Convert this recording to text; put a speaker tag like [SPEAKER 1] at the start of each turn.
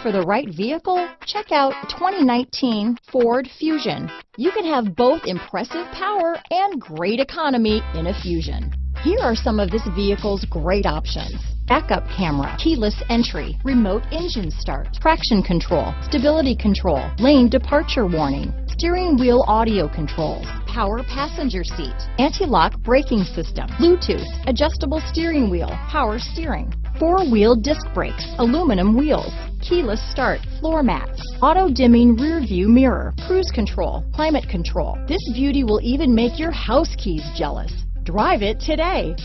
[SPEAKER 1] for the right vehicle? Check out 2019 Ford Fusion. You can have both impressive power and great economy in a Fusion. Here are some of this vehicle's great options: backup camera, keyless entry, remote engine start, traction control, stability control, lane departure warning, steering wheel audio controls, power passenger seat, anti-lock braking system, Bluetooth, adjustable steering wheel, power steering, four-wheel disc brakes, aluminum wheels, keyless start, floor mats, auto-dimming rear view mirror, cruise control, climate control. This beauty will even make your house keys jealous. Drive it today.